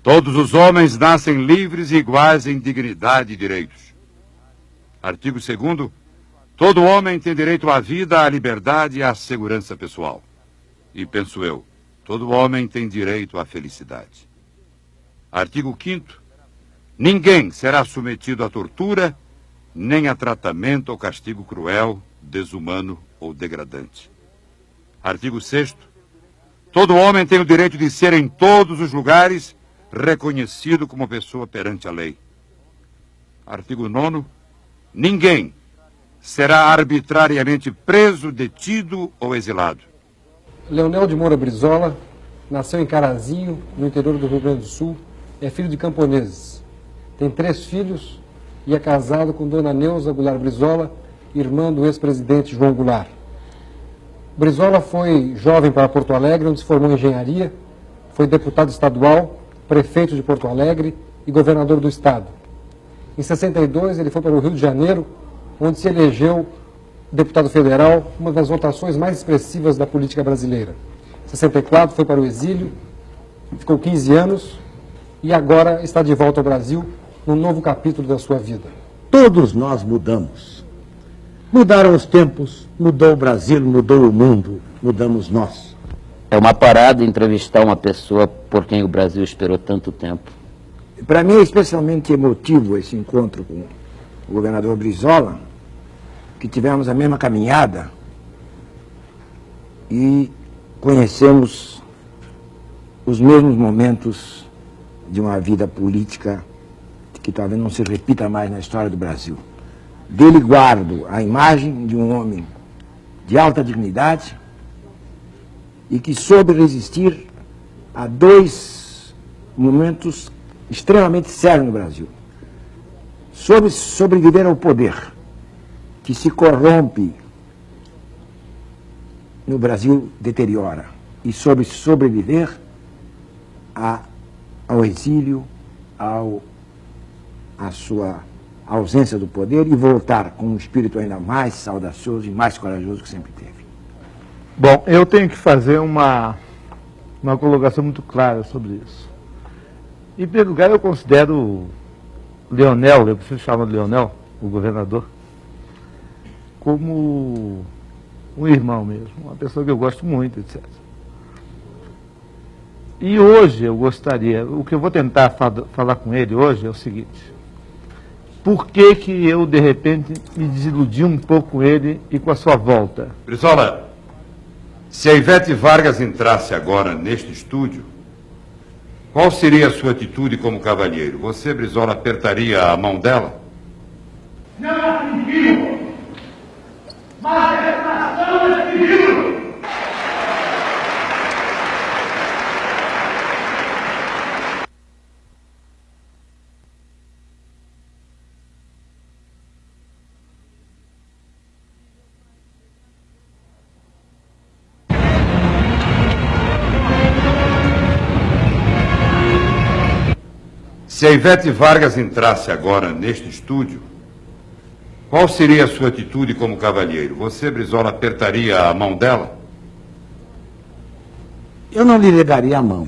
Todos os homens nascem livres e iguais em dignidade e direitos. Artigo 2º. Todo homem tem direito à vida, à liberdade e à segurança pessoal. E, penso eu, todo homem tem direito à felicidade. Artigo 5º. Ninguém será submetido à tortura, nem a tratamento ou castigo cruel, desumano ou degradante. Artigo 6º. Todo homem tem o direito de ser em todos os lugares reconhecido como pessoa perante a lei. Artigo 9º. Ninguém será arbitrariamente preso, detido ou exilado. Leonel de Moura Brizola nasceu em Carazinho, no interior do Rio Grande do Sul. É filho de camponeses. Tem 3 filhos e é casado com Dona Neuza Goulart Brizola, irmã do ex-presidente João Goulart. Brizola foi jovem para Porto Alegre, onde se formou em engenharia, foi deputado estadual, prefeito de Porto Alegre e governador do estado. Em 62, ele foi para o Rio de Janeiro, onde se elegeu deputado federal, uma das votações mais expressivas da política brasileira. Em 64, foi para o exílio, ficou 15 anos e agora está de volta ao Brasil, num novo capítulo da sua vida. Todos nós mudamos. Mudaram os tempos, mudou o Brasil, mudou o mundo, mudamos nós. É uma parada entrevistar uma pessoa por quem o Brasil esperou tanto tempo. Para mim é especialmente emotivo esse encontro com o governador Brizola, que tivemos a mesma caminhada e conhecemos os mesmos momentos de uma vida política que talvez não se repita mais na história do Brasil. Dele guardo a imagem de um homem de alta dignidade e que soube resistir a 2 momentos extremamente sérios no Brasil. Soube sobreviver ao poder, que se corrompe no Brasil, deteriora, e soube sobreviver ao exílio, à sua ausência do poder e voltar com um espírito ainda mais audacioso e mais corajoso que sempre teve. Bom, eu tenho que fazer uma colocação muito clara sobre isso. Em primeiro lugar, eu considero Leonel, eu preciso chamar de Leonel, o governador, como um irmão mesmo, uma pessoa que eu gosto muito, etc. E hoje eu gostaria, o que eu vou tentar falar com ele hoje é o seguinte: por que que eu, de repente, me desiludi um pouco com ele e com a sua volta? Brizola, se a Ivete Vargas entrasse agora neste estúdio, qual seria a sua atitude como cavalheiro? Você, Brizola, apertaria a mão dela? Não é civil, mas a retração é civil. Se a Ivete Vargas entrasse agora neste estúdio, qual seria a sua atitude como cavalheiro? Você, Brizola, apertaria a mão dela? Eu não lhe negaria a mão,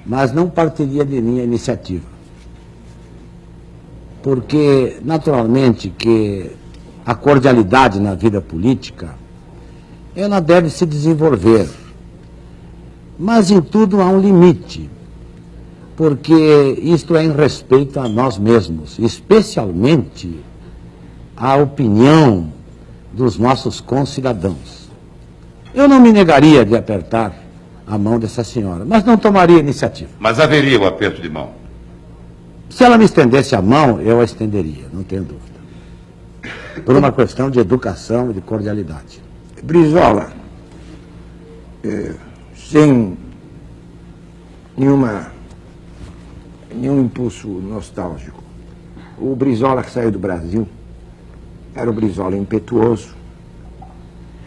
mas não partiria de minha iniciativa. Porque, naturalmente, que a cordialidade na vida política, ela deve se desenvolver. Mas em tudo há um limite, porque isto é em respeito a nós mesmos, especialmente à opinião dos nossos concidadãos. Eu não me negaria de apertar a mão dessa senhora, mas não tomaria iniciativa. Mas haveria o aperto de mão. Se ela me estendesse a mão, eu a estenderia, não tenho dúvida. Por uma questão de educação e de cordialidade. Brizola, sem nenhum impulso nostálgico, o Brizola que saiu do Brasil era o Brizola impetuoso,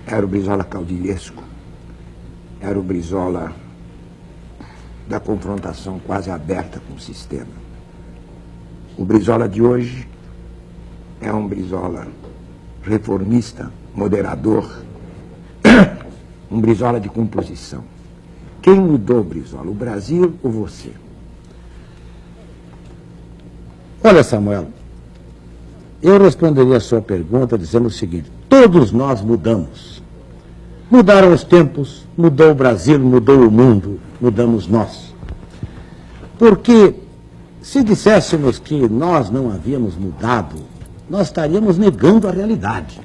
era o Brizola caudilhesco, era o Brizola da confrontação quase aberta com o sistema. O Brizola de hoje é um Brizola reformista, moderador, um Brizola de composição, Quem mudou, Brizola, o Brasil ou você? Olha, Samuel, eu responderia a sua pergunta dizendo o seguinte: todos nós mudamos. Mudaram os tempos, mudou o Brasil, mudou o mundo, mudamos nós. Porque se disséssemos que nós não havíamos mudado, nós estaríamos negando a realidade.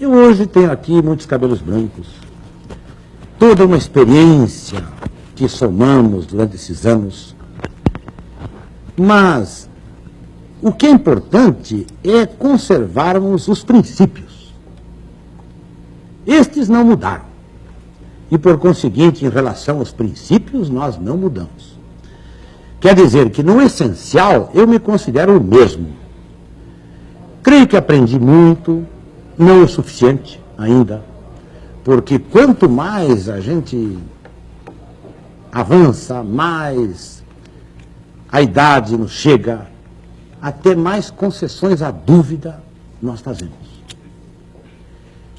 Eu hoje tenho aqui muitos cabelos brancos, toda uma experiência que somamos durante esses anos. Mas o que é importante é conservarmos os princípios. Estes não mudaram. E, por conseguinte, em relação aos princípios, nós não mudamos. Quer dizer que, no essencial, eu me considero o mesmo. Creio que aprendi muito, não o suficiente ainda, porque quanto mais a gente avança, mais a idade nos chega, até mais concessões à dúvida nós fazemos.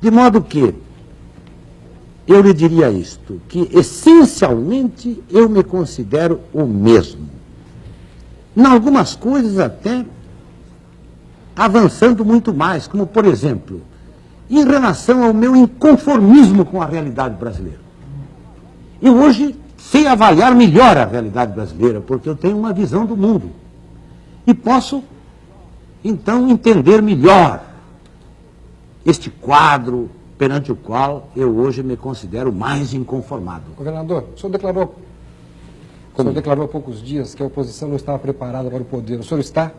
De modo que, eu lhe diria isto, que essencialmente eu me considero o mesmo. Em algumas coisas até avançando muito mais, como por exemplo, em relação ao meu inconformismo com a realidade brasileira. Eu hoje sei avaliar melhor a realidade brasileira, porque eu tenho uma visão do mundo. E posso, então, entender melhor este quadro perante o qual eu hoje me considero mais inconformado. Governador, o senhor declarou há poucos dias que a oposição não estava preparada para o poder. O senhor está?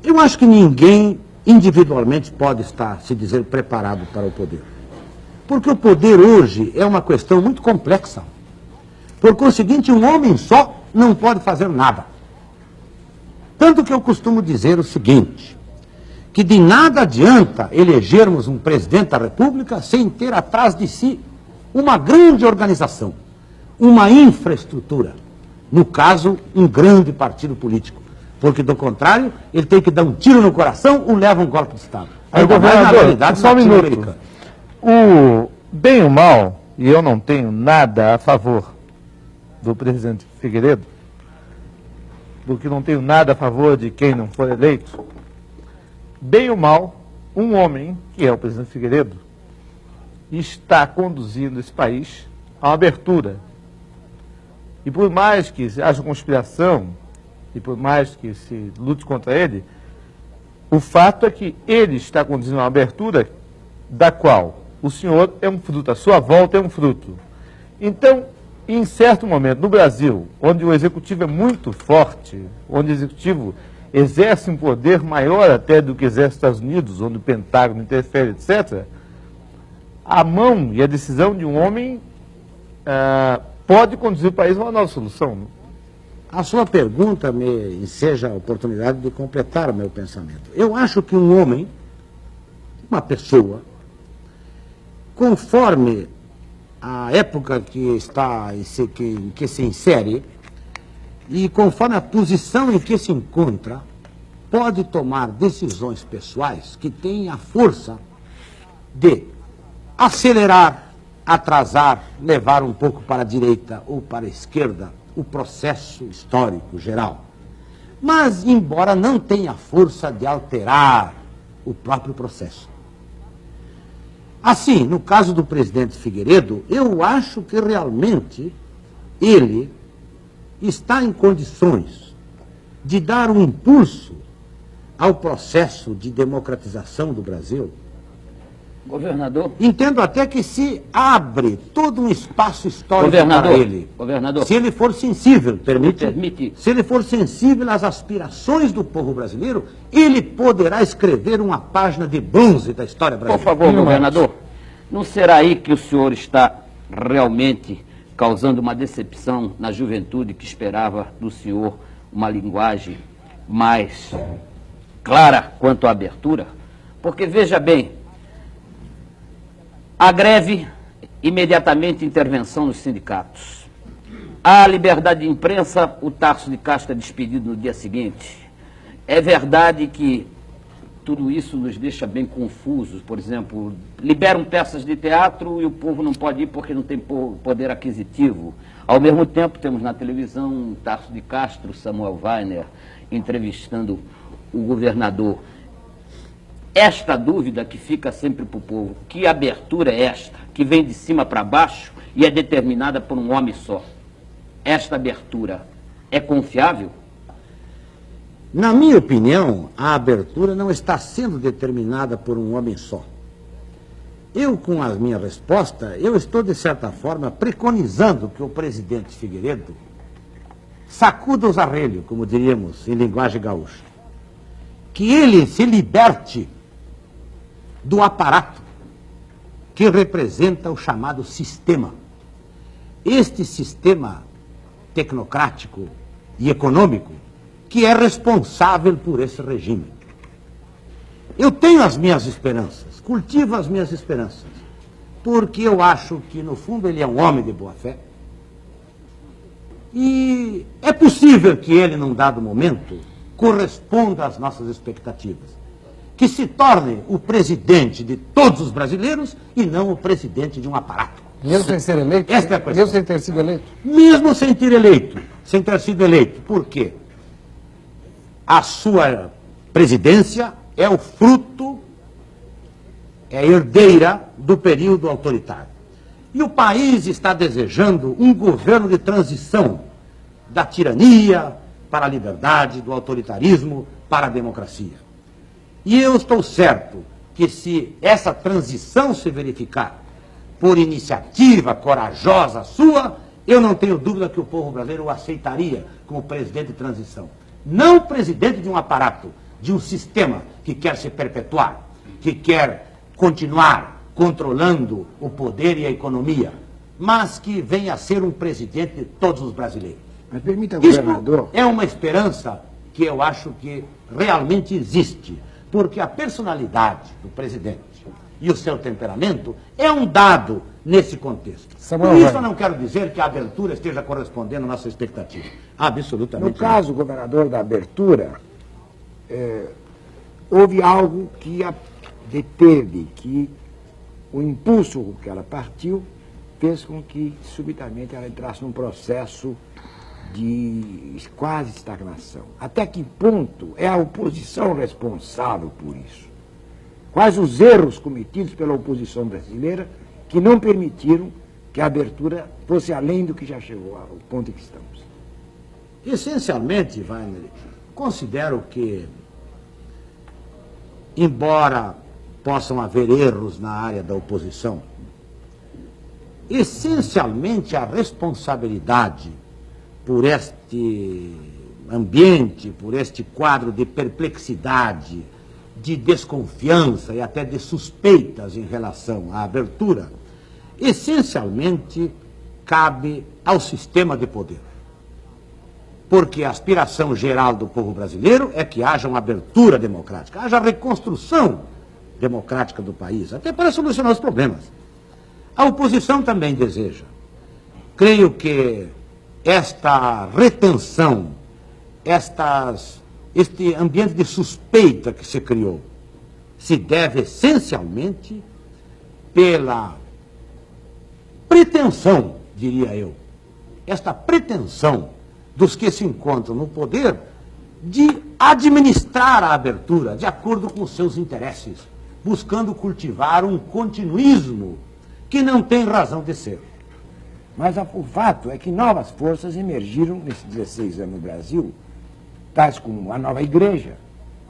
Eu acho que ninguém individualmente pode estar, se dizer, preparado para o poder. Porque o poder hoje é uma questão muito complexa. Por conseguinte, um homem só não pode fazer nada. Tanto que eu costumo dizer o seguinte, que de nada adianta elegermos um presidente da República sem ter atrás de si uma grande organização, uma infraestrutura. No caso, um grande partido político. Porque, do contrário, ele tem que dar um tiro no coração ou leva um golpe de Estado. Aí, governador, só um minuto. O bem ou mal, e eu não tenho nada a favor do presidente Figueiredo, porque não tenho nada a favor de quem não for eleito, bem ou mal, um homem, que é o presidente Figueiredo, está conduzindo esse país a uma abertura. E por mais que haja conspiração, e por mais que se lute contra ele, o fato é que ele está conduzindo uma abertura da qual o senhor é um fruto, a sua volta é um fruto. Então, em certo momento, no Brasil, onde o executivo é muito forte, onde o executivo exerce um poder maior até do que exerce os Estados Unidos, onde o Pentágono interfere, etc., a mão e a decisão de um homem pode conduzir o país a uma nova solução. A sua pergunta me enseja a oportunidade de completar o meu pensamento. Eu acho que um homem, uma pessoa, conforme a época que em que se insere e conforme a posição em que se encontra, pode tomar decisões pessoais que têm a força de acelerar, atrasar, levar um pouco para a direita ou para a esquerda o processo histórico geral. Mas, embora não tenha força de alterar o próprio processo. Assim, no caso do presidente Figueiredo, eu acho que realmente ele está em condições de dar um impulso ao processo de democratização do Brasil. Governador? Entendo até que se abre todo um espaço histórico para ele. Governador. Se ele for sensível, Permite. se ele for sensível às aspirações do povo brasileiro, ele poderá escrever uma página de bronze da história Por brasileira. favor, governador, não será aí que o senhor está realmente causando uma decepção na juventude que esperava do senhor uma linguagem mais clara quanto à abertura? Porque, veja bem, a greve, imediatamente intervenção nos sindicatos. A liberdade de imprensa, o Tarso de Castro é despedido no dia seguinte. É verdade que tudo isso nos deixa bem confusos. Por exemplo, liberam peças de teatro e o povo não pode ir porque não tem poder aquisitivo. Ao mesmo tempo, temos na televisão Tarso de Castro, Samuel Weiner, entrevistando o governador. Esta dúvida que fica sempre para o povo, que abertura é esta, que vem de cima para baixo e é determinada por um homem só? Esta abertura é confiável? Na minha opinião, a abertura não está sendo determinada por um homem só. Eu, com a minha resposta, eu estou, de certa forma, preconizando que o presidente Figueiredo sacuda os arrelhos, como diríamos em linguagem gaúcha. Que ele se liberte do aparato que representa o chamado sistema. Este sistema tecnocrático e econômico que é responsável por esse regime. Eu tenho as minhas esperanças, cultivo as minhas esperanças, porque eu acho que, no fundo, ele é um homem de boa fé. E é possível que ele, num dado momento, corresponda às nossas expectativas. Que se torne o presidente de todos os brasileiros e não o presidente de um aparato. Mesmo sem ser eleito? Esta é a questão. Mesmo sem ter sido eleito? Mesmo sem ter eleito, sem ter sido eleito. Por quê? A sua presidência é o fruto, é herdeira do período autoritário. E o país está desejando um governo de transição da tirania para a liberdade, do autoritarismo para a democracia. E eu estou certo que, se essa transição se verificar por iniciativa corajosa sua, eu não tenho dúvida que o povo brasileiro o aceitaria como presidente de transição. Não presidente de um aparato, de um sistema que quer se perpetuar, que quer continuar controlando o poder e a economia, mas que venha a ser um presidente de todos os brasileiros. Mas permita, Isso governador... é uma esperança que eu acho que realmente existe, porque a personalidade do presidente e o seu temperamento é um dado nesse contexto. Samuel Por isso Weiner. eu não quero dizer que a abertura esteja correspondendo à nossa expectativa. Absolutamente No caso, governador, da abertura, houve algo que a deteve, que o impulso com que ela partiu fez com que, subitamente, ela entrasse num processo de quase estagnação. Até que ponto é a oposição responsável por isso? Quais os erros cometidos pela oposição brasileira que não permitiram que a abertura fosse além do que já chegou ao ponto em que estamos? Essencialmente, Weiner, considero que, embora possam haver erros na área da oposição, essencialmente a responsabilidade por este ambiente, por este quadro de perplexidade, de desconfiança e até de suspeitas em relação à abertura, essencialmente cabe ao sistema de poder. Porque a aspiração geral do povo brasileiro é que haja uma abertura democrática, haja reconstrução democrática do país, até para solucionar os problemas. A oposição também deseja. Creio que esta retenção, este ambiente de suspeita que se criou, se deve essencialmente pela pretensão, diria eu, esta pretensão dos que se encontram no poder de administrar a abertura de acordo com os seus interesses, buscando cultivar um continuismo que não tem razão de ser. Mas o fato é que novas forças emergiram nesses 16 anos no Brasil, tais como a nova igreja,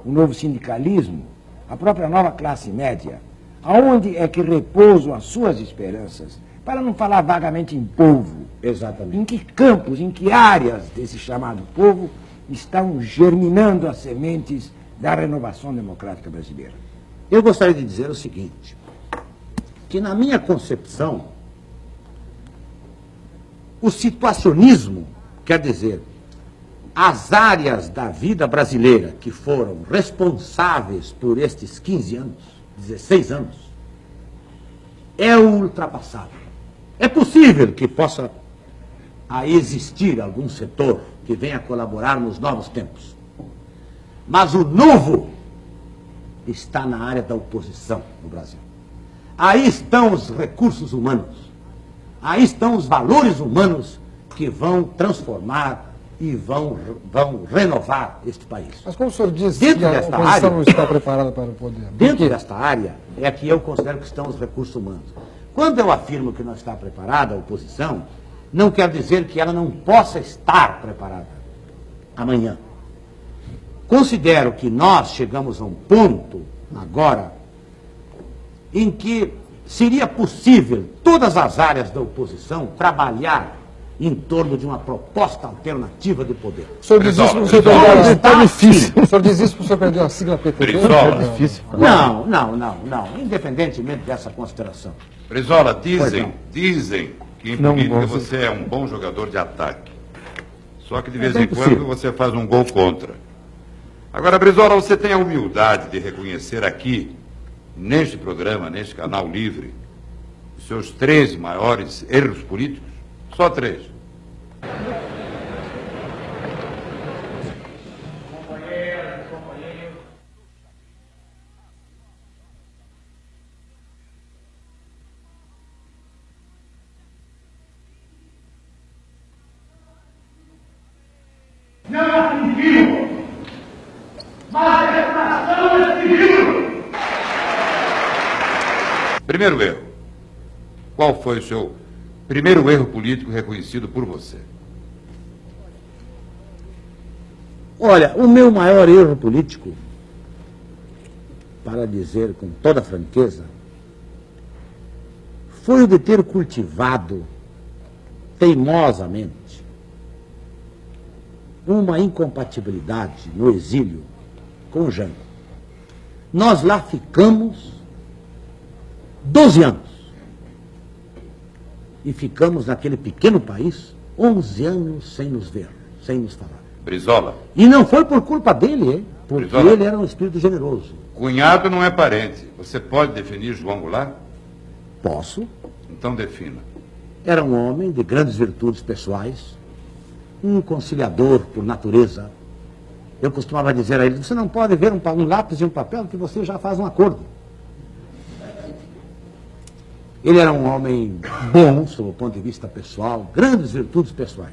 o novo sindicalismo, a própria nova classe média. Aonde é que repousam as suas esperanças? Para não falar vagamente em povo. Exatamente. Em que campos, em que áreas desse chamado povo estão germinando as sementes da renovação democrática brasileira? Eu gostaria de dizer o seguinte, que na minha concepção, o situacionismo, quer dizer, as áreas da vida brasileira que foram responsáveis por estes 15 anos, 16 anos, é o ultrapassado. É possível que possa aí existir algum setor que venha colaborar nos novos tempos. Mas o novo está na área da oposição no Brasil. Aí estão os recursos humanos, aí estão os valores humanos que vão transformar e vão renovar este país. Mas como o senhor disse Dentro que a desta oposição área- não está preparada para o poder? Por Dentro quê? desta área é que eu considero que estão os recursos humanos. Quando eu afirmo que não está preparada a oposição, não quer dizer que ela não possa estar preparada amanhã. Considero que nós chegamos a um ponto, agora, em que seria possível todas as áreas da oposição trabalhar em torno de uma proposta alternativa de poder. O senhor diz isso porque o senhor Brizola, perdeu a- Está difícil. O senhor diz isso porque o senhor perdeu a sigla PTB? Brizola. Não. Difícil. Não. Independentemente dessa consideração. Brizola, Pois não. dizem que em Não, política você- você é um bom jogador de ataque. Só que de vez bem em quando possível. você faz um gol contra. Agora, Brizola, você tem a humildade de reconhecer aqui, neste programa, neste canal livre, os seus 13 maiores erros políticos? Só 3. Não admito! Mas essa nação é civil! Primeiro erro. Qual foi o seu primeiro erro político reconhecido por você? Olha, o meu maior erro político, para dizer com toda franqueza, foi o de ter cultivado teimosamente uma incompatibilidade no exílio com o Jango. Nós lá ficamos 12 anos. E ficamos naquele pequeno país 11 anos sem nos ver, sem nos falar. Brizola, E não foi por culpa dele, hein? Porque Brizola. ele era um espírito generoso. cunhado não é parente. Você pode definir João Goulart? Posso. Então defina. Era um homem de grandes virtudes pessoais, um conciliador por natureza. Eu costumava dizer a ele, você não pode ver um lápis e um papel que você já faz um acordo. Ele era um homem bom, sob o ponto de vista pessoal, grandes virtudes pessoais.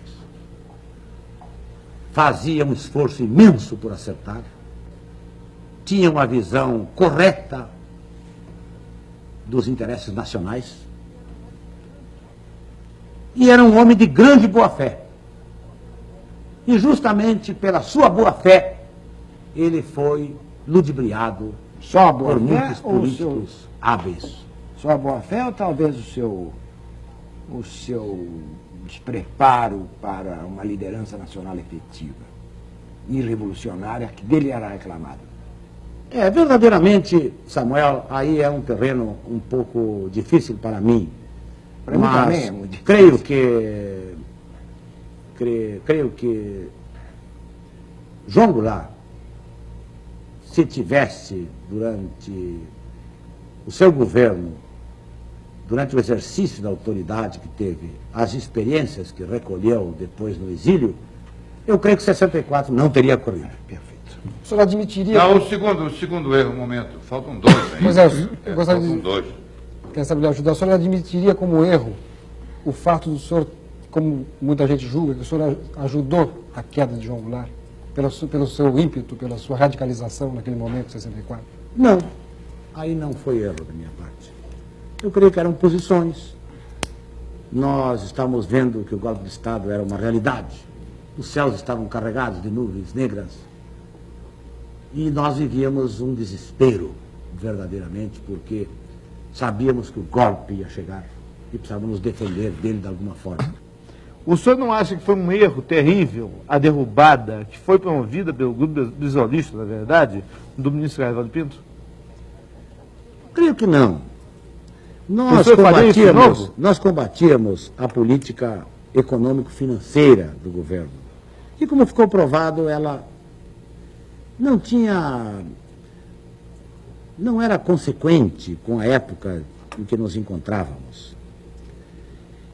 Fazia um esforço imenso por acertar. Tinha uma visão correta dos interesses nacionais. E era um homem de grande boa-fé. E justamente pela sua boa-fé, ele foi ludibriado Só a por boa-fé muitos ou o políticos hábeis. Só a boa-fé ou talvez o seu despreparo para uma liderança nacional efetiva e revolucionária que dele era reclamado? É, verdadeiramente, Samuel, aí é um terreno um pouco difícil para mim. Para mim mas também é muito difícil. creio que João Goulart, se tivesse durante o seu governo, durante o exercício da autoridade que teve, as experiências que recolheu depois no exílio, eu creio que 64 não teria ocorrido. Perfeito. O senhor admitiria... Não, o segundo erro, um momento. Faltam 2 ainda. Pois é, eu gostaria faltam de- 2. Quem sabe lhe ajudar, o senhor admitiria como erro o fato do senhor, como muita gente julga, que o senhor ajudou a queda de João Goulart pelo seu ímpeto, pela sua radicalização naquele momento, 64? Não, aí não foi erro da minha parte. Eu creio que eram posições. Nós estávamos vendo que o golpe de Estado era uma realidade. Os céus estavam carregados de nuvens negras. E nós vivíamos um desespero, verdadeiramente, porque sabíamos que o golpe ia chegar e precisávamos nos defender dele de alguma forma. O senhor não acha que foi um erro terrível a derrubada que foi promovida pelo grupo brisolista, na verdade, do ministro Carvalho Pinto? Creio que não. O senhor faria isso de novo? Nós combatíamos a política econômico-financeira do governo. E como ficou provado, ela não era consequente com a época em que nos encontrávamos.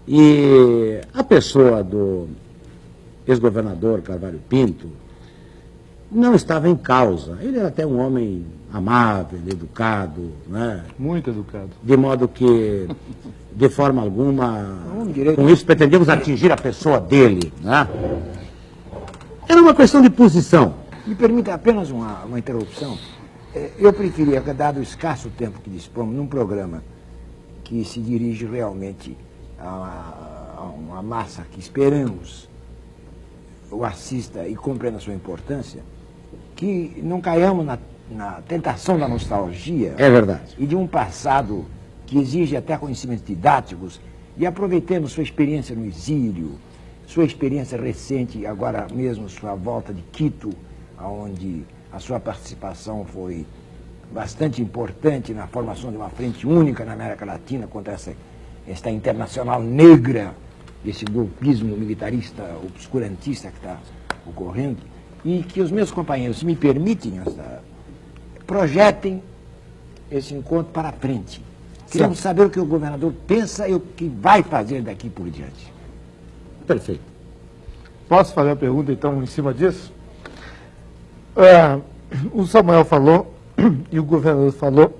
E a pessoa do ex-governador Carvalho Pinto não estava em causa. Ele era até um homem amável, educado, né? Muito educado. De modo que, de forma alguma, com isso pretendemos atingir a pessoa dele, né? Era uma questão de posição. Me permita apenas uma interrupção. Eu preferia, dado o escasso tempo que dispomos, num programa que se dirige realmente a uma massa que esperamos o assista e compreenda a sua importância, que não caiamos na tentação da nostalgia. É verdade. E de um passado que exige até conhecimentos didáticos, e aproveitemos sua experiência no exílio, sua experiência recente, agora mesmo sua volta de Quito, onde a sua participação foi bastante importante na formação de uma frente única na América Latina contra esta internacional negra, esse golpismo militarista, obscurantista que está ocorrendo, e que os meus companheiros, se me permitem, projetem esse encontro para a frente. Queremos saber o que o governador pensa e o que vai fazer daqui por diante. Perfeito. Posso fazer uma pergunta, então, em cima disso? O Samuel falou, e o governador falou,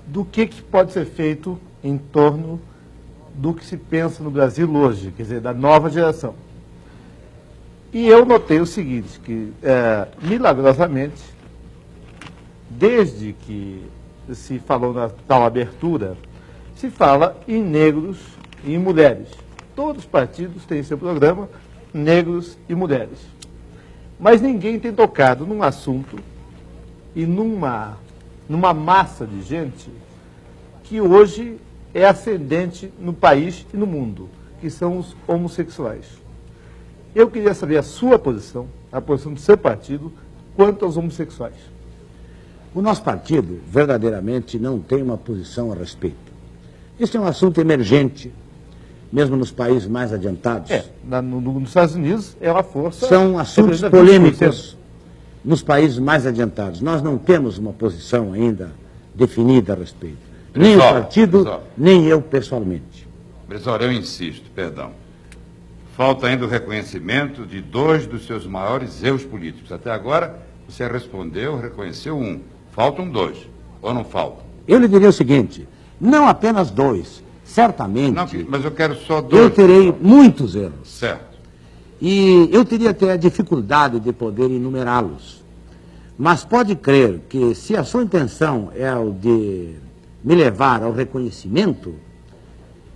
do que pode ser feito em torno do que se pensa no Brasil hoje, quer dizer, da nova geração. E eu notei o seguinte, que, milagrosamente, desde que se falou na tal abertura, se fala em negros e em mulheres. Todos os partidos têm seu programa, negros e mulheres. Mas ninguém tem tocado num assunto e numa massa de gente que hoje é ascendente no país e no mundo, que são os homossexuais. Eu queria saber a sua posição, a posição do seu partido, quanto aos homossexuais. O nosso partido, verdadeiramente, não tem uma posição a respeito. Este é um assunto emergente, mesmo nos países mais adiantados. Nos Estados Unidos é uma força... São assuntos polêmicos nos países mais adiantados. Nós não temos uma posição ainda definida a respeito. Nem o partido, nem eu pessoalmente. Brizola, eu insisto, perdão. Falta ainda o reconhecimento de 2 dos seus maiores erros políticos. Até agora, você respondeu, reconheceu 1. Faltam 2. Ou não faltam? Eu lhe diria o seguinte, não apenas 2, certamente... Não, mas eu quero só 2. Eu terei muitos erros. Certo. E eu teria até a dificuldade de poder enumerá-los. Mas pode crer que se a sua intenção é o de me levar ao reconhecimento,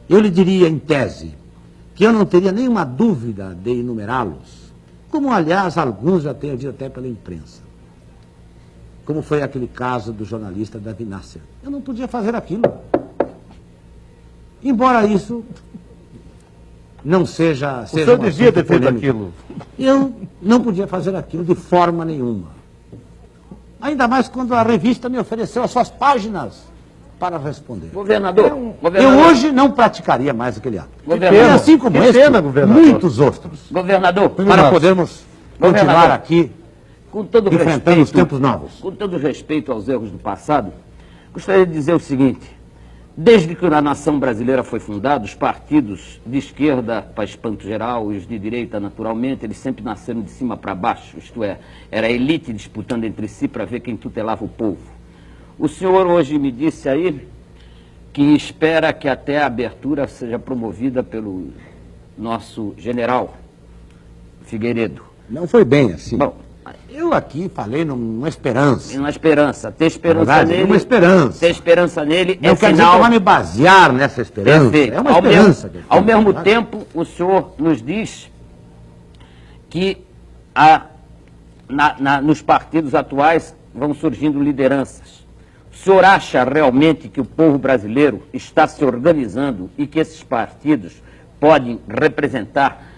eu lhe diria em tese que eu não teria nenhuma dúvida de enumerá-los, como aliás alguns já têm dito até pela imprensa. Como foi aquele caso do jornalista Davi Nasser. Eu não podia fazer aquilo. Embora isso não seja... O senhor devia ter feito aquilo. Eu não podia fazer aquilo de forma nenhuma. Ainda mais quando a revista me ofereceu as suas páginas para responder. Governador, Eu hoje não praticaria mais aquele ato. Governador, E assim como que esse, pena, governador. muitos outros. governador, Para podermos continuar Governador, aqui com todo enfrentando os respeito, tempos novos. com todo respeito aos erros do passado, gostaria de dizer o seguinte: desde que a nação brasileira foi fundada, os partidos de esquerda, para espanto geral, e os de direita, naturalmente, eles sempre nasceram de cima para baixo, isto é, era a elite disputando entre si para ver quem tutelava o povo. O senhor hoje me disse aí que espera que até a abertura seja promovida pelo nosso general Figueiredo. Não foi bem assim. Bom, Eu aqui falei numa esperança. uma esperança, ter esperança Na verdade, nele. uma esperança. Ter esperança nele Não é quer dizer que sinal. eu vou me basear nessa esperança. Perfeito. É uma esperança. que eu Ao tenho, mesmo tá? tempo, o senhor nos diz que nos partidos atuais vão surgindo lideranças. O senhor acha realmente que o povo brasileiro está se organizando e que esses partidos podem representar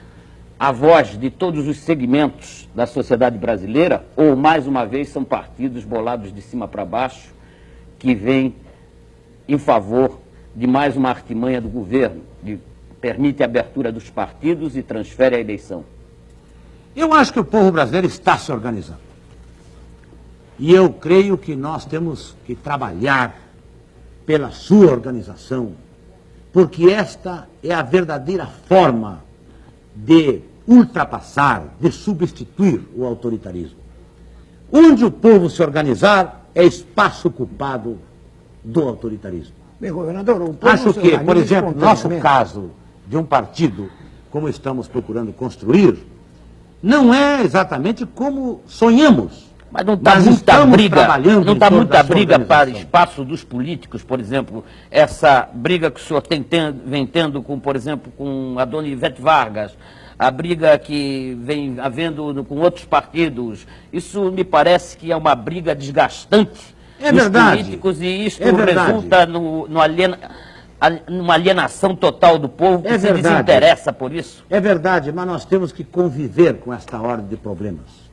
a voz de todos os segmentos da sociedade brasileira? Ou, mais uma vez, são partidos bolados de cima para baixo que vêm em favor de mais uma artimanha do governo, que permite a abertura dos partidos e transfere a eleição? Eu acho que o povo brasileiro está se organizando. E eu creio que nós temos que trabalhar pela sua organização, porque esta é a verdadeira forma de ultrapassar, de substituir o autoritarismo. Onde o povo se organizar é espaço ocupado do autoritarismo. Bem, governador, o povo Acho se que, por organiza exemplo, nosso espontaneamente. caso de um partido, como estamos procurando construir, não é exatamente como sonhamos. Mas não está Nós muita estamos briga, trabalhando não em está torno muita da sua briga para organização. espaço dos políticos, por exemplo, essa briga que o senhor vem tendo com, por exemplo, com a dona Ivete Vargas, a briga que vem havendo com outros partidos, isso me parece que é uma briga desgastante É dos verdade. políticos e isto É verdade. resulta numa alienação total do povo que É se verdade. desinteressa por isso. É verdade, mas nós temos que conviver com esta ordem de problemas.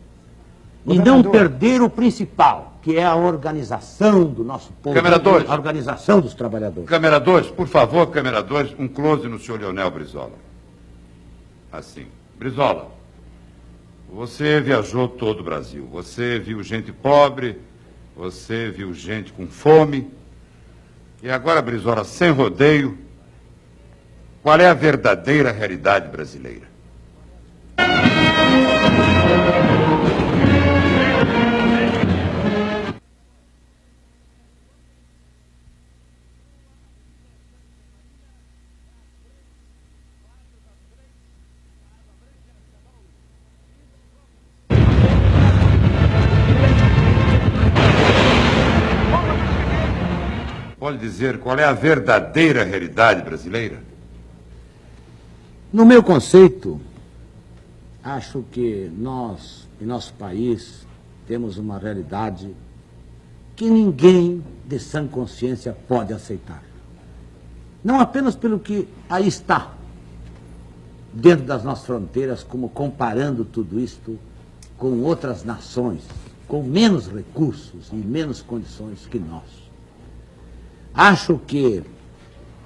E não Governador. perder o principal, que é a organização do nosso povo, Câmara 2. a organização dos trabalhadores. Câmera 2, por favor, câmera 2, um close no senhor Leonel Brizola. Assim. Brizola, você viajou todo o Brasil. Você viu gente pobre, você viu gente com fome. E agora, Brizola, sem rodeio, qual é a verdadeira realidade brasileira? Pode dizer qual é a verdadeira realidade brasileira? No meu conceito, acho que nós, em nosso país, temos uma realidade que ninguém de sã consciência pode aceitar. Não apenas pelo que aí está, dentro das nossas fronteiras, como comparando tudo isto com outras nações, com menos recursos e menos condições que nós. Acho que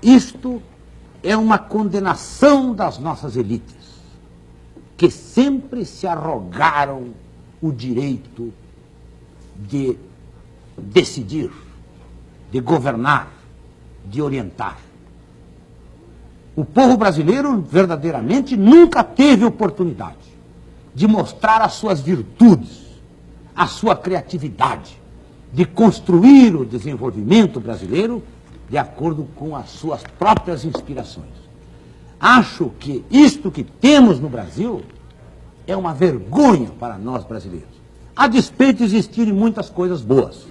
isto é uma condenação das nossas elites, que sempre se arrogaram o direito de decidir, de governar, de orientar. O povo brasileiro verdadeiramente nunca teve oportunidade de mostrar as suas virtudes, a sua criatividade, de construir o desenvolvimento brasileiro de acordo com as suas próprias inspirações. Acho que isto que temos no Brasil é uma vergonha para nós brasileiros. A despeito de existirem muitas coisas boas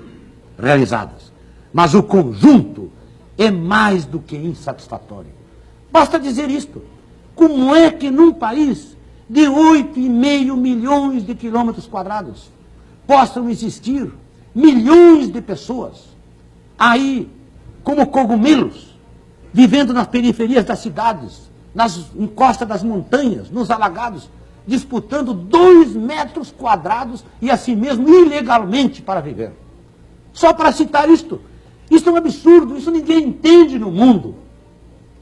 realizadas, mas o conjunto é mais do que insatisfatório. Basta dizer isto. Como é que num país de 8,5 milhões de quilômetros quadrados possam existir milhões de pessoas aí como cogumelos, vivendo nas periferias das cidades, nas encostas das montanhas, nos alagados, disputando 2 metros quadrados e assim mesmo ilegalmente para viver? Só para citar isto. Isso é um absurdo, isso ninguém entende no mundo.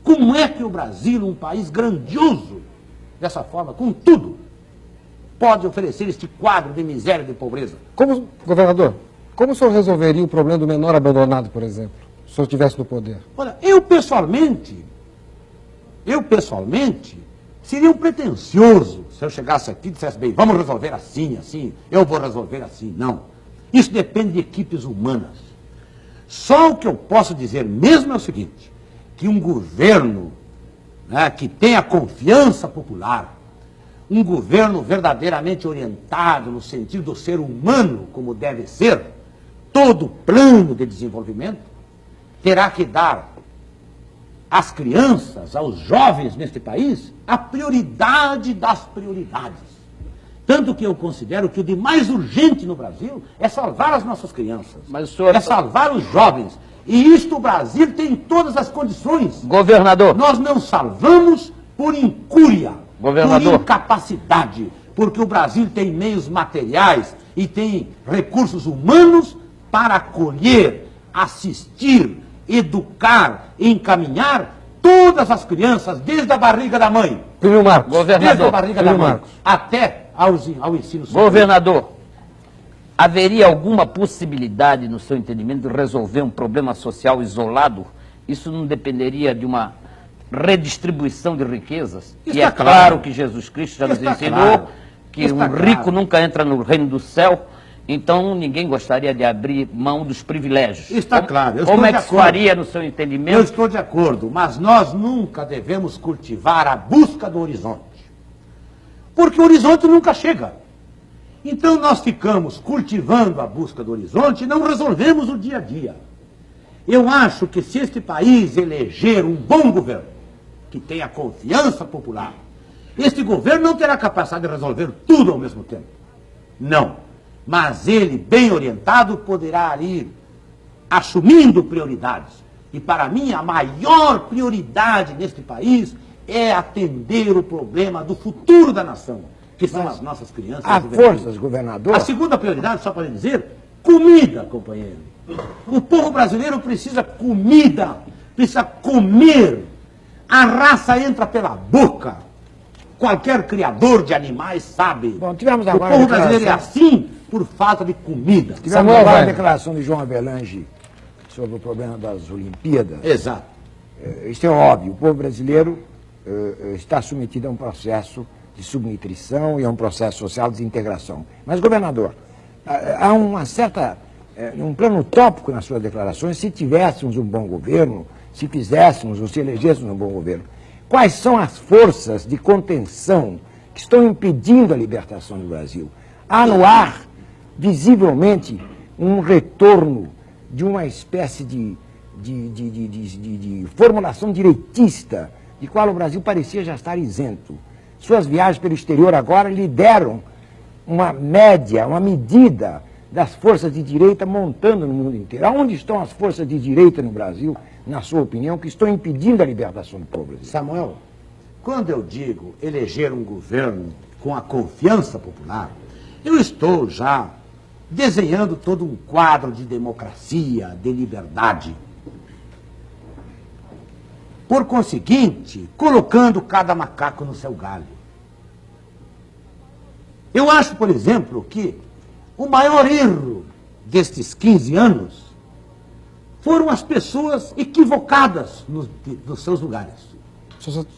Como é que o Brasil, um país grandioso, dessa forma, com tudo, pode oferecer este quadro de miséria e de pobreza? Como, governador, como o senhor resolveria o problema do menor abandonado, por exemplo, se o senhor estivesse no poder? Olha, eu pessoalmente, seria um pretensioso se eu chegasse aqui e dissesse, bem, vamos resolver assim, assim, eu vou resolver assim. Não. Isso depende de equipes humanas. Só o que eu posso dizer mesmo é o seguinte, que um governo, né, que tenha confiança popular, um governo verdadeiramente orientado no sentido do ser humano como deve ser, todo plano de desenvolvimento terá que dar às crianças, aos jovens neste país, a prioridade das prioridades. Tanto que eu considero que o de mais urgente no Brasil é salvar as nossas crianças, Mas o senhor- é salvar os jovens. E isto o Brasil tem todas as condições. Governador, Nós não salvamos por incúria, Governador. por incapacidade, porque o Brasil tem meios materiais e tem recursos humanos para acolher, assistir, educar, encaminhar todas as crianças, desde a barriga da mãe, Plínio Marcos. desde a governador, barriga da Plínio mãe, Marcos. até ao ensino superior. governador, haveria alguma possibilidade, no seu entendimento, de resolver um problema social isolado? Isso não dependeria de uma redistribuição de riquezas. Isso E é tá claro claro que Jesus Cristo já nos Isso tá ensinou claro. que Isso um tá rico claro. nunca entra no reino do céu, então ninguém gostaria de abrir mão dos privilégios. Isso está claro. Eu Como estou é de que se acordo. faria no seu Eu entendimento? estou de acordo, mas nós nunca devemos cultivar a busca do horizonte. Porque o horizonte nunca chega. Então nós ficamos cultivando a busca do horizonte e não resolvemos o dia a dia. Eu acho que se este país eleger um bom governo, que tenha confiança popular, este governo não terá capacidade de resolver tudo ao mesmo tempo. Não. Mas ele, bem orientado, poderá ir assumindo prioridades. E para mim, a maior prioridade neste país é atender o problema do futuro da nação, que são as nossas crianças. Há e juventude. forças, governador. A segunda prioridade, só para dizer, comida, companheiro. O povo brasileiro precisa comida, precisa comer. A raça entra pela boca. Qualquer criador de animais sabe. Bom, tivemos o agora povo a brasileiro é declaração. assim por falta de comida. Tivemos Samuel agora a Weiner. declaração de João Avelange sobre o problema das Olimpíadas. Exato. Isso é óbvio, o povo brasileiro está submetido a um processo de subnutrição e a um processo social de desintegração. Mas, governador, há uma certa, um plano utópico nas suas declarações, se tivéssemos um bom governo, se fizéssemos ou se elegêssemos um bom governo. Quais são as forças de contenção que estão impedindo a libertação do Brasil? Há no ar, visivelmente, um retorno de uma espécie de formulação direitista, de qual o Brasil parecia já estar isento. Suas viagens pelo exterior agora lhe deram uma média, uma medida das forças de direita montando no mundo inteiro. Aonde estão as forças de direita no Brasil, na sua opinião, que estão impedindo a libertação do povo brasileiro? Samuel, quando eu digo eleger um governo com a confiança popular, eu estou já desenhando todo um quadro de democracia, de liberdade. Por conseguinte, colocando cada macaco no seu galho. Eu acho, por exemplo, que o maior erro destes 15 anos foram as pessoas equivocadas nos seus lugares.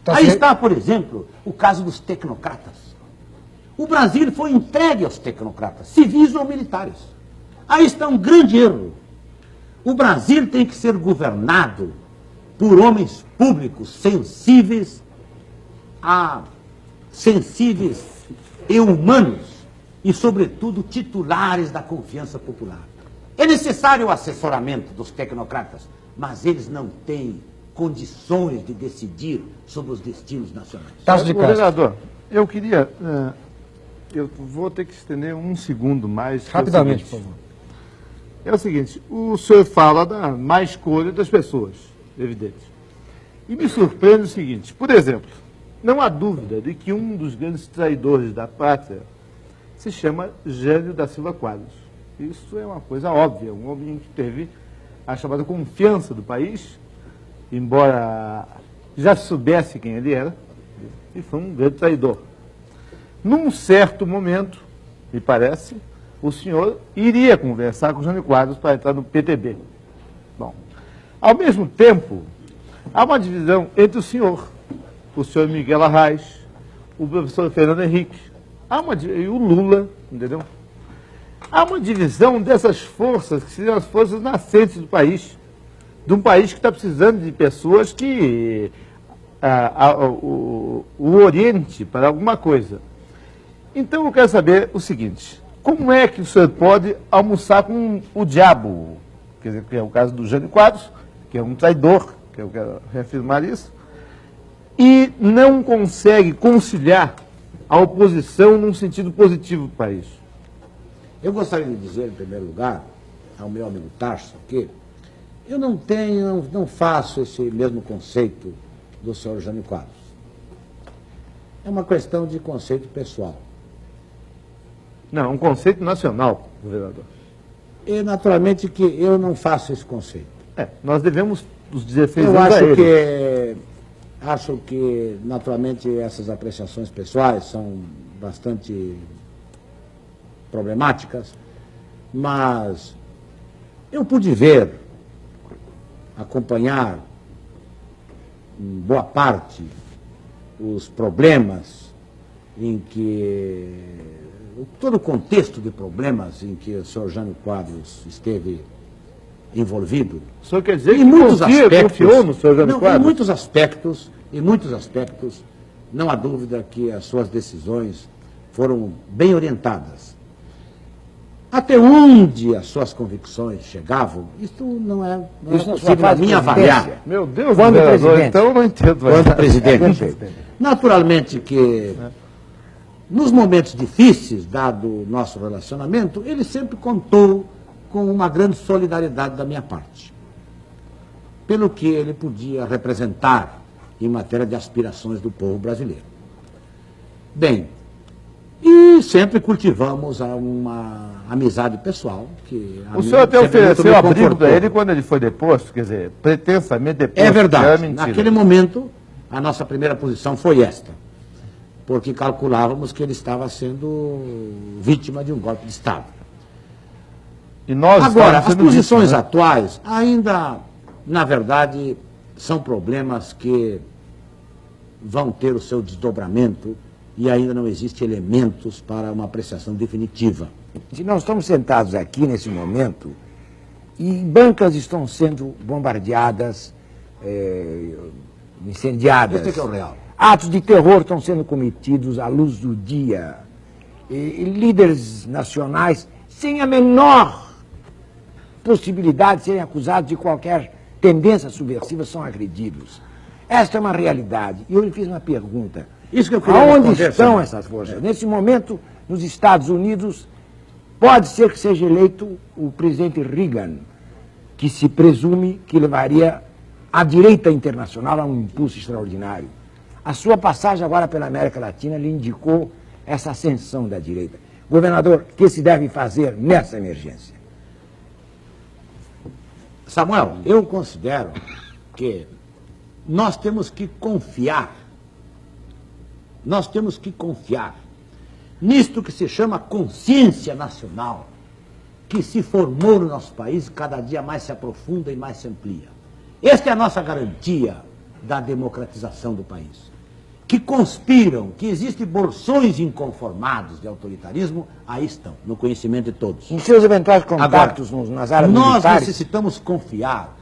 Aí está, por exemplo, o caso dos tecnocratas. O Brasil foi entregue aos tecnocratas, civis ou militares. Aí está um grande erro. O Brasil tem que ser governado por homens públicos sensíveis e humanos e, sobretudo, titulares da confiança popular. É necessário o assessoramento dos tecnocratas, mas eles não têm condições de decidir sobre os destinos nacionais. Tasso de Castro. Governador, eu queria... eu vou ter que estender um segundo mais. Rapidamente, por favor. É o seguinte, o senhor fala da má escolha das pessoas, evidente. E me surpreende o seguinte, por exemplo, não há dúvida de que um dos grandes traidores da pátria se chama Jânio da Silva Quadros. Isso é uma coisa óbvia, um homem que teve a chamada confiança do país, embora já soubesse quem ele era, e foi um grande traidor. Num certo momento, me parece, o senhor iria conversar com o Jânio Quadros para entrar no PTB. Bom, ao mesmo tempo, há uma divisão entre o senhor Miguel Arraes, o professor Fernando Henrique, e o Lula, entendeu? Há uma divisão dessas forças, que seriam as forças nascentes do país, de um país que está precisando de pessoas que o oriente para alguma coisa. Então eu quero saber o seguinte, como é que o senhor pode almoçar com o diabo? Quer dizer, que é o caso do Jânio Quadros, que é um traidor, que eu quero reafirmar isso, e não consegue conciliar a oposição num sentido positivo do país. Eu gostaria de dizer, em primeiro lugar, ao meu amigo Tarso, que eu não faço esse mesmo conceito do senhor Jânio Quadros. É uma questão de conceito pessoal. Não, um conceito nacional, governador. E, naturalmente, que eu não faço esse conceito. Nós devemos os 16 Eu anos a ele. acho que, naturalmente, essas apreciações pessoais são bastante problemáticas, mas eu pude ver, acompanhar em boa parte, os problemas em que... todo o contexto de problemas em que o senhor Jânio Quadros esteve envolvido. O senhor quer dizer Em que muitos aspectos, confiou no senhor Jânio não, Quadros? em muitos aspectos, não há dúvida que as suas decisões foram bem orientadas. Até onde as suas convicções chegavam, isso não é Isso na sua possível a fase de mim presidência. avaliar. Meu Deus, Quando vereador, presidente? então eu não entendo. Quando presidente. Naturalmente que, nos momentos difíceis, dado o nosso relacionamento, ele sempre contou com uma grande solidariedade da minha parte, pelo que ele podia representar em matéria de aspirações do povo brasileiro. Bem, e sempre cultivamos uma amizade pessoal. Que a O mim senhor até sempre muito ofereceu me abrigo confortou. para ele quando ele foi deposto, quer dizer, pretensamente deposto. É verdade. mentira. Naquele momento, a nossa primeira posição foi esta, porque calculávamos que ele estava sendo vítima de um golpe de Estado. E nós Agora, estamos as sendo posições vítimas, né? atuais ainda, na verdade, são problemas que vão ter o seu desdobramento e ainda não existem elementos para uma apreciação definitiva. Se nós estamos sentados aqui nesse momento e bancas estão sendo bombardeadas, incendiadas. Esse é que é o real. Atos de terror estão sendo cometidos à luz do dia. E líderes nacionais sem a menor possibilidade de serem acusados de qualquer tendência subversiva são agredidos. Esta é uma realidade. E eu lhe fiz uma pergunta. Isso que eu queria Aonde responder, estão senhor. essas forças? Nesse momento, nos Estados Unidos, pode ser que seja eleito o presidente Reagan, que se presume que levaria a direita internacional a um impulso extraordinário. A sua passagem agora pela América Latina lhe indicou essa ascensão da direita. Governador, o que se deve fazer nessa emergência? Samuel, eu considero que nós temos que confiar nisto que se chama consciência nacional, que se formou no nosso país e cada dia mais se aprofunda e mais se amplia. Esta é a nossa garantia da democratização do país. Que conspiram, que existem bolsões inconformados de autoritarismo, aí estão, no conhecimento de todos. Em seus eventuais contatos Agora, nas áreas nós militares... necessitamos confiar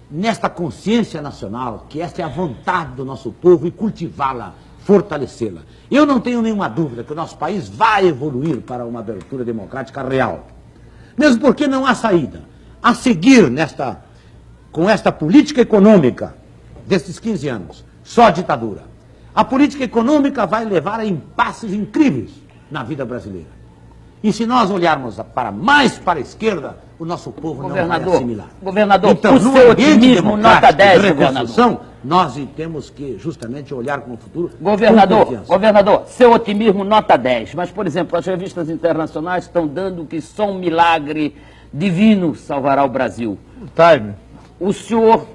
nesta consciência nacional, que esta é a vontade do nosso povo, e cultivá-la, fortalecê-la. Eu não tenho nenhuma dúvida que o nosso país vai evoluir para uma abertura democrática real. Mesmo porque não há saída. A seguir com esta política econômica desses 15 anos, só ditadura. A política econômica vai levar a impasses incríveis na vida brasileira. E se nós olharmos mais para a esquerda, o nosso povo não vai assimilar. Governador, então, o no seu ambiente otimismo democrático nota 10, de reconstrução, governador. nós temos que justamente olhar com o futuro com Governador, confiança. governador, seu otimismo nota 10. Mas, por exemplo, as revistas internacionais estão dando que só um milagre divino salvará o Brasil. Time. O senhor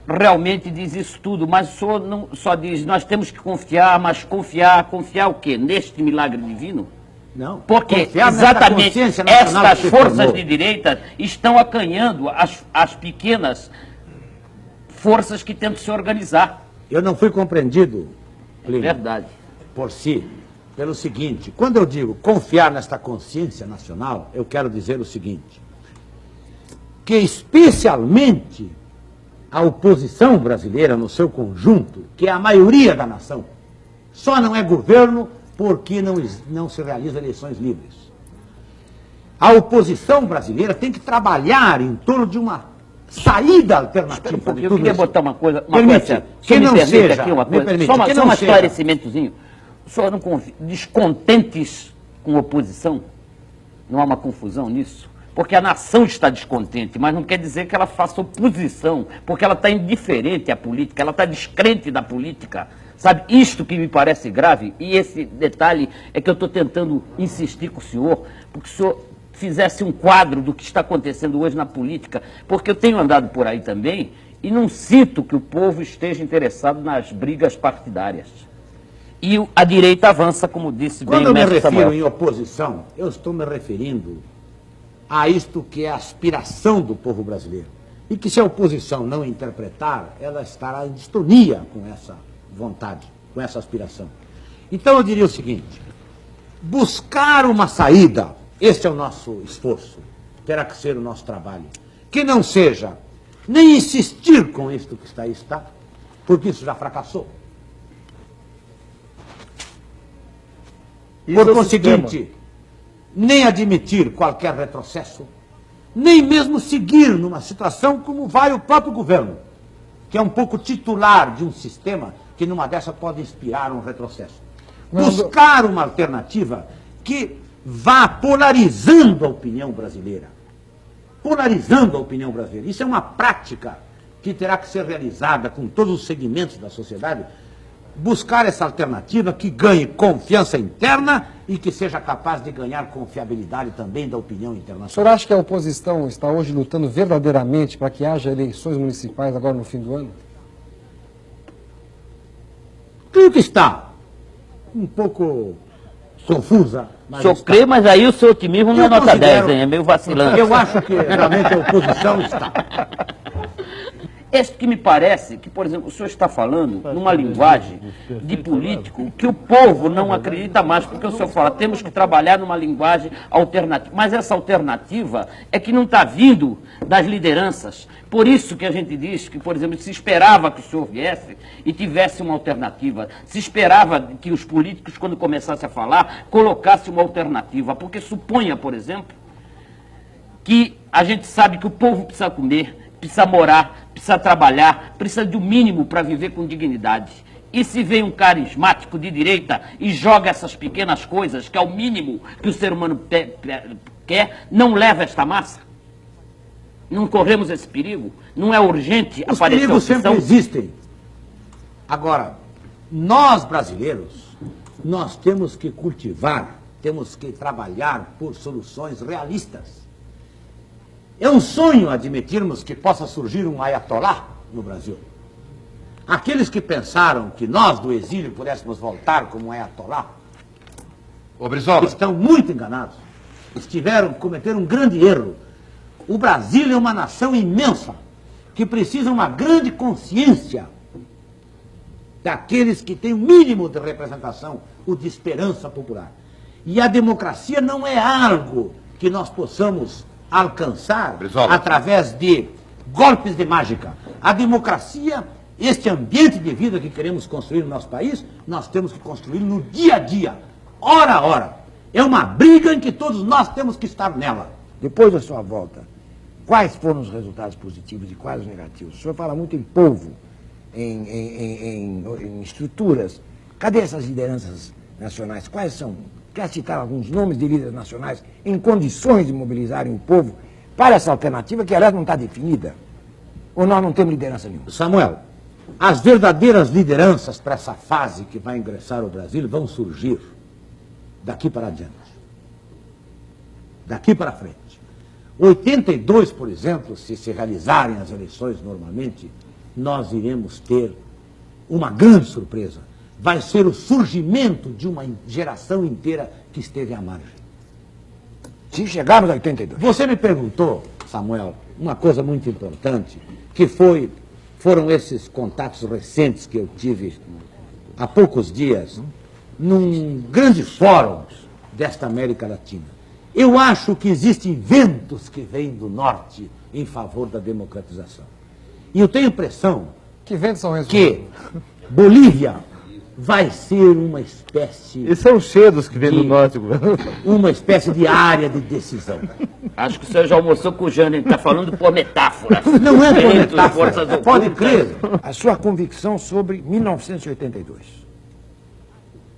realmente diz isso tudo, mas o senhor não só diz, nós temos que confiar, mas confiar o quê? Neste milagre divino? Não, Porque confiar nessa exatamente consciência nacional estas que se forças formou. de direita estão acanhando as pequenas forças que tentam se organizar. Eu não fui compreendido, Plínio, Verdade. por si, pelo seguinte: quando eu digo confiar nesta consciência nacional, eu quero dizer o seguinte, que especialmente a oposição brasileira no seu conjunto, que é a maioria da nação, só não é governo porque não se realizam eleições livres. A oposição brasileira tem que trabalhar em torno de uma saída alternativa de Eu tudo queria isso. botar uma coisa, Permite, coisa, que me não permite seja, aqui uma me coisa, permite, só, que só não um seja. esclarecimentozinho. O senhor não descontentes com oposição? Não há uma confusão nisso? Porque a nação está descontente, mas não quer dizer que ela faça oposição, porque ela está indiferente à política, ela está descrente da política. Sabe, isto que me parece grave, e esse detalhe é que eu estou tentando insistir com o senhor, porque o senhor fizesse um quadro do que está acontecendo hoje na política, porque eu tenho andado por aí também e não sinto que o povo esteja interessado nas brigas partidárias. E a direita avança, como disse bem Quando o eu me mestre refiro Samuel. em oposição, eu estou me referindo a isto que é a aspiração do povo brasileiro, e que se a oposição não interpretar, ela estará em distonia com essa vontade, com essa aspiração. Então eu diria o seguinte, buscar uma saída, este é o nosso esforço, terá que ser o nosso trabalho, que não seja nem insistir com isto que está aí, está, porque isso já fracassou. Isso é Por o conseguinte, sistema. nem admitir qualquer retrocesso, nem mesmo seguir numa situação como vai o próprio governo, que é um pouco titular de um sistema que numa dessa pode inspirar um retrocesso. Buscar uma alternativa que vá polarizando a opinião brasileira. Polarizando a opinião brasileira. Isso é uma prática que terá que ser realizada com todos os segmentos da sociedade. Buscar essa alternativa que ganhe confiança interna e que seja capaz de ganhar confiabilidade também da opinião O internacional. senhor acha que a oposição está hoje lutando verdadeiramente para que haja eleições municipais agora no fim do ano? Creio que está um pouco confusa. O Mas senhor está. crê, mas aí o seu otimismo não é Eu nota considero- 10, hein? É meio vacilante. Eu acho que realmente a oposição está. Este que me parece que, por exemplo, o senhor está falando numa linguagem de político que o povo não acredita mais, porque o senhor fala, temos que trabalhar numa linguagem alternativa. Mas essa alternativa é que não está vindo das lideranças. Por isso que a gente diz que, por exemplo, se esperava que o senhor viesse e tivesse uma alternativa. Se esperava que os políticos, quando começassem a falar, colocassem uma alternativa. Porque suponha, por exemplo, que a gente sabe que o povo precisa comer, precisa morar, precisa trabalhar, precisa do mínimo para viver com dignidade. E se vem um carismático de direita e joga essas pequenas coisas, que é o mínimo que o ser humano quer, não leva esta massa? Não corremos esse perigo? Não é urgente Os aparecer a perigos sempre opção? existem. Agora, nós brasileiros, nós temos que cultivar, temos que trabalhar por soluções realistas. É um sonho admitirmos que possa surgir um ayatolá no Brasil. Aqueles que pensaram que nós do exílio pudéssemos voltar como um ayatolá Ô, Brizola, estão muito enganados. Cometeram um grande erro. O Brasil é uma nação imensa, que precisa uma grande consciência daqueles que têm o mínimo de representação, o de esperança popular. E a democracia não é algo que nós possamos alcançar Brizola. através de golpes de mágica. A democracia, este ambiente de vida que queremos construir no nosso país, nós temos que construir no dia a dia, hora a hora. É uma briga em que todos nós temos que estar nela. Depois da sua volta, quais foram os resultados positivos e quais os negativos? O senhor fala muito em povo, em estruturas. Cadê essas lideranças nacionais? Quais são? Quer citar alguns nomes de líderes nacionais em condições de mobilizarem o povo para essa alternativa que, aliás, não está definida? Ou nós não temos liderança nenhuma? Samuel, as verdadeiras lideranças para essa fase que vai ingressar o Brasil vão surgir daqui para adiante. Daqui para frente. 82, por exemplo, se realizarem as eleições normalmente, nós iremos ter uma grande surpresa. Vai ser o surgimento de uma geração inteira que esteve à margem. Se chegarmos a 82. Você me perguntou, Samuel, uma coisa muito importante, que foram esses contatos recentes que eu tive há poucos dias, num grande fórum desta América Latina. Eu acho que existem ventos que vêm do norte em favor da democratização. E eu tenho a impressão Que ventos são esses? que Bolívia vai ser uma espécie, Esses são os cedos que vêm do norte, governo. uma espécie de área de decisão. Acho que o senhor já almoçou com o Jânio, ele está falando por metáfora. Não é por Entre metáfora, forças pode ocultas. crer. A sua convicção sobre 1982,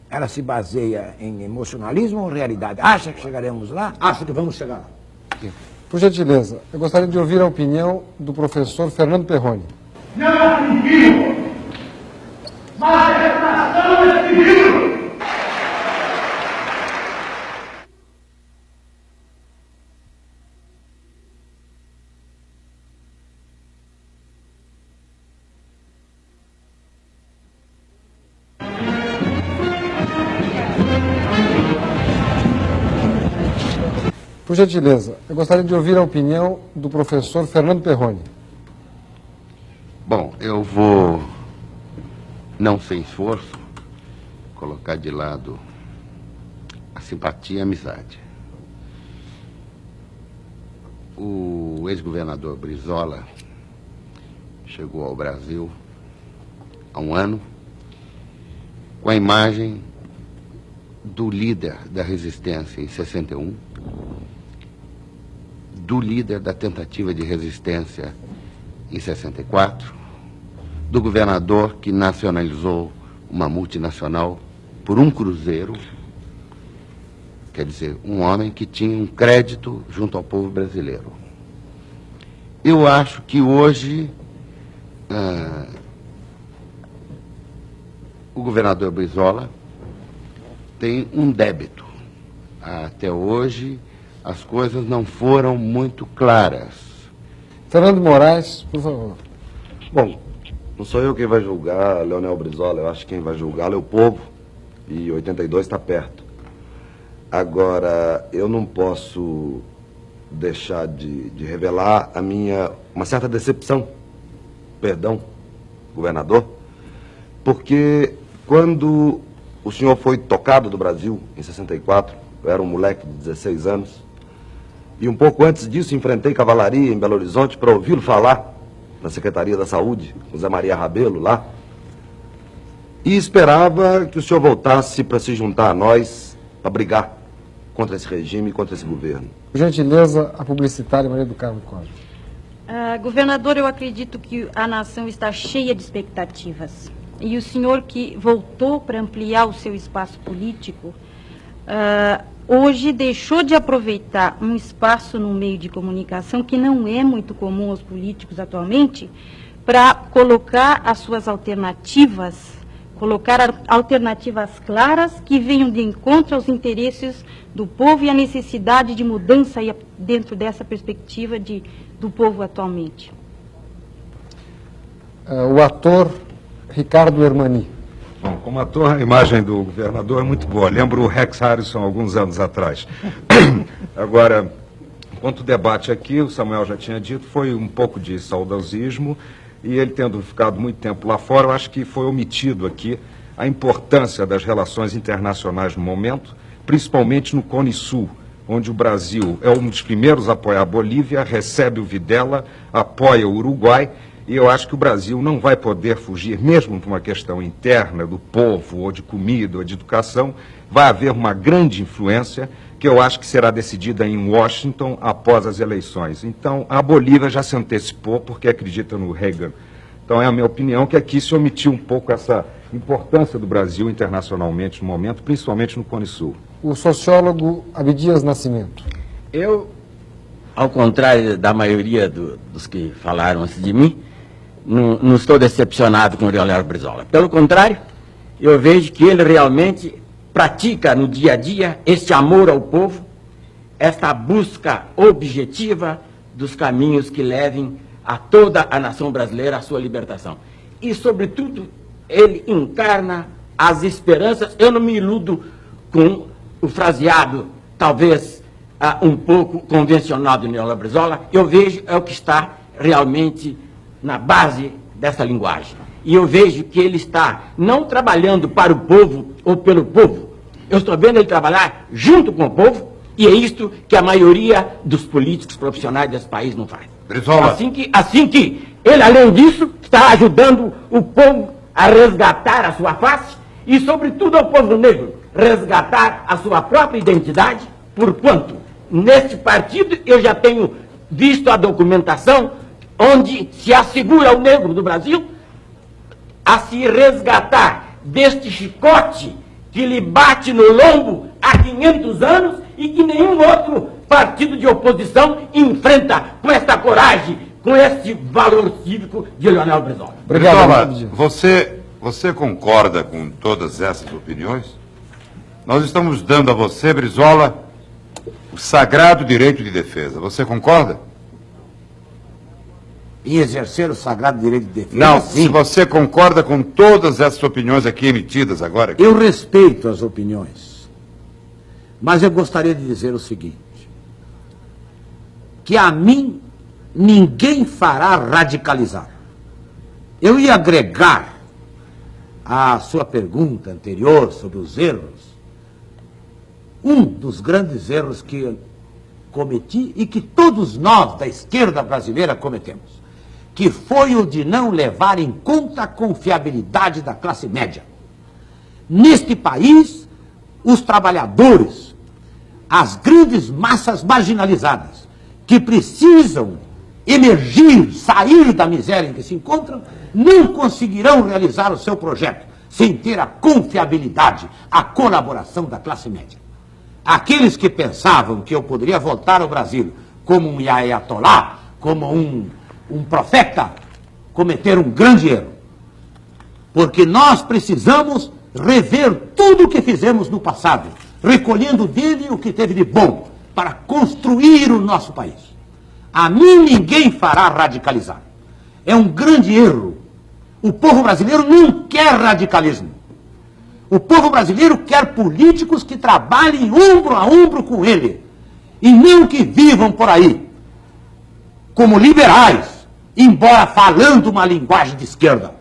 ela se baseia em emocionalismo ou realidade? Acha que chegaremos lá? Acho que vamos chegar lá. Por gentileza, eu gostaria de ouvir a opinião do professor Fernando Perrone. Não admito, mas essa nação é civil. Por gentileza, eu gostaria de ouvir a opinião do professor Fernando Perrone. Bom, eu vou, não sem esforço, colocar de lado a simpatia e a amizade. O ex-governador Brizola chegou ao Brasil há um ano com a imagem do líder da resistência em 61, do líder da tentativa de resistência em 64, do governador que nacionalizou uma multinacional por um cruzeiro, quer dizer, um homem que tinha um crédito junto ao povo brasileiro. Eu acho que hoje o governador Brizola tem um débito. Até hoje as coisas não foram muito claras. Fernando Moraes, por favor. Bom, não sou eu quem vai julgar Leonel Brizola, eu acho que quem vai julgá-lo é o povo, e 82 está perto. Agora, eu não posso deixar de revelar uma certa decepção, perdão, governador, porque quando o senhor foi tocado do Brasil, em 64, eu era um moleque de 16 anos, e um pouco antes disso enfrentei cavalaria em Belo Horizonte para ouvi-lo falar na Secretaria da Saúde, com Zé Maria Rabelo lá, e esperava que o senhor voltasse para se juntar a nós, para brigar contra esse regime e contra esse governo. Por gentileza, a publicitária Maria do Carmo Costa. Governador, eu acredito que a nação está cheia de expectativas. E o senhor que voltou para ampliar o seu espaço político, hoje deixou de aproveitar um espaço no meio de comunicação que não é muito comum aos políticos atualmente, para colocar as suas alternativas, colocar alternativas claras que venham de encontro aos interesses do povo e a necessidade de mudança aí dentro dessa perspectiva do povo atualmente. O ator Ricardo Hermani. Bom, como ator, a imagem do governador é muito boa. Lembro o Rex Harrison alguns anos atrás. Agora, quanto ao debate aqui, o Samuel já tinha dito, foi um pouco de saudosismo, e ele tendo ficado muito tempo lá fora, eu acho que foi omitido aqui a importância das relações internacionais no momento, principalmente no Cone Sul, onde o Brasil é um dos primeiros a apoiar a Bolívia, recebe o Videla, apoia o Uruguai, e eu acho que o Brasil não vai poder fugir, mesmo por uma questão interna do povo, ou de comida, ou de educação, vai haver uma grande influência que eu acho que será decidida em Washington após as eleições. Então, a Bolívia já se antecipou porque acredita no Reagan. Então, é a minha opinião que aqui se omitiu um pouco essa importância do Brasil internacionalmente no momento, principalmente no Cone Sul. O sociólogo Abdias Nascimento. Eu, ao contrário da maioria dos que falaram antes de mim, não estou decepcionado com o Leonel Brizola. Pelo contrário, eu vejo que ele realmente pratica no dia a dia este amor ao povo, esta busca objetiva dos caminhos que levem a toda a nação brasileira à sua libertação. E, sobretudo, ele encarna as esperanças. Eu não me iludo com o fraseado, talvez um pouco convencional do Leonel Brizola. Eu vejo é o que está realmente na base dessa linguagem. E eu vejo que ele está não trabalhando para o povo ou pelo povo. Eu estou vendo ele trabalhar junto com o povo, e é isto que a maioria dos políticos profissionais desse país não faz. Brizola. Assim que ele, além disso, está ajudando o povo a resgatar a sua face e, sobretudo, ao povo negro, resgatar a sua própria identidade, porquanto, neste partido, eu já tenho visto a documentação onde se assegura ao negro do Brasil a se resgatar deste chicote que lhe bate no lombo há 500 anos e que nenhum outro partido de oposição enfrenta com esta coragem, com este valor cívico de Leonel Brizola. Brizola, você concorda com todas essas opiniões? Nós estamos dando a você, Brizola, o sagrado direito de defesa. Você concorda? E exercer o sagrado direito de defesa? Não, sim. se você concorda com todas essas opiniões aqui emitidas agora. Eu respeito as opiniões, mas eu gostaria de dizer o seguinte, que a mim ninguém fará radicalizar. Eu ia agregar à sua pergunta anterior sobre os erros, um dos grandes erros que cometi e que todos nós da esquerda brasileira cometemos, que foi o de não levar em conta a confiabilidade da classe média. Neste país, os trabalhadores, as grandes massas marginalizadas, que precisam emergir, sair da miséria em que se encontram, não conseguirão realizar o seu projeto sem ter a confiabilidade, a colaboração da classe média. Aqueles que pensavam que eu poderia voltar ao Brasil como um ayatolá, como um profeta, cometeram um grande erro. Porque nós precisamos rever tudo o que fizemos no passado, recolhendo dele o que teve de bom, para construir o nosso país. A mim ninguém fará radicalizar. É um grande erro. O povo brasileiro não quer radicalismo. O povo brasileiro quer políticos que trabalhem ombro a ombro com ele. E não que vivam por aí como liberais, embora falando uma linguagem de esquerda.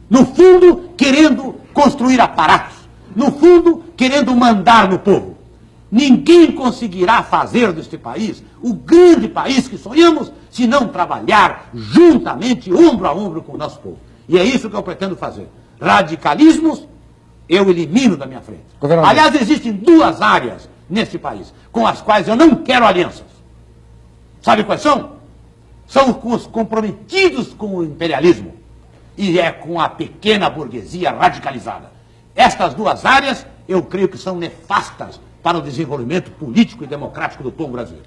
No fundo, querendo construir aparatos. No fundo, querendo mandar no povo. Ninguém conseguirá fazer deste país o grande país que sonhamos se não trabalhar juntamente, ombro a ombro com o nosso povo. E é isso que eu pretendo fazer. Radicalismos, eu elimino da minha frente. Aliás, existem duas áreas neste país com as quais eu não quero alianças. Sabe quais são? São com os comprometidos com o imperialismo e é com a pequena burguesia radicalizada. Estas duas áreas, eu creio que são nefastas para o desenvolvimento político e democrático do povo brasileiro.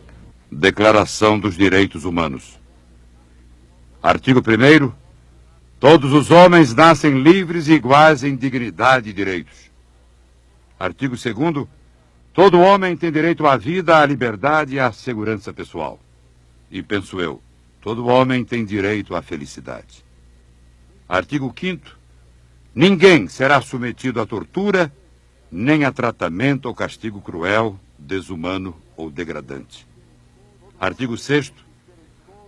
Declaração dos Direitos Humanos. Artigo 1º. Todos os homens nascem livres e iguais em dignidade e direitos. Artigo 2º. Todo homem tem direito à vida, à liberdade e à segurança pessoal. E penso eu, todo homem tem direito à felicidade. Artigo 5º. Ninguém será submetido à tortura, nem a tratamento ou castigo cruel, desumano ou degradante. Artigo 6º.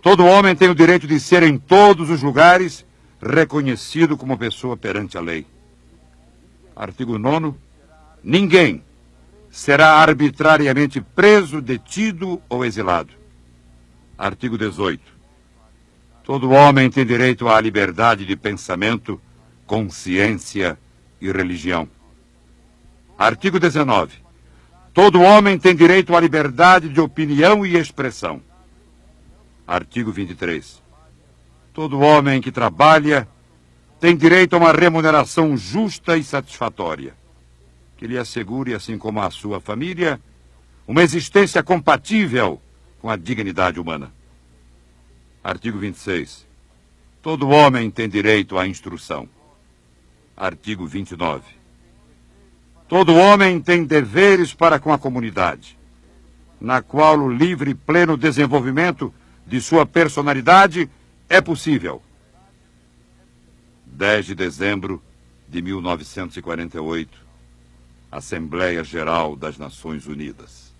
Todo homem tem o direito de ser em todos os lugares reconhecido como pessoa perante a lei. Artigo 9º. Ninguém será arbitrariamente preso, detido ou exilado. Artigo 18º. Todo homem tem direito à liberdade de pensamento, consciência e religião. Artigo 19º. Todo homem tem direito à liberdade de opinião e expressão. Artigo 23º. Todo homem que trabalha tem direito a uma remuneração justa e satisfatória, que lhe assegure, assim como a sua família, uma existência compatível com a dignidade humana. Artigo 26º. Todo homem tem direito à instrução. Artigo 29º. Todo homem tem deveres para com a comunidade, na qual o livre e pleno desenvolvimento de sua personalidade é possível. 10 de dezembro de 1948, Assembleia Geral das Nações Unidas.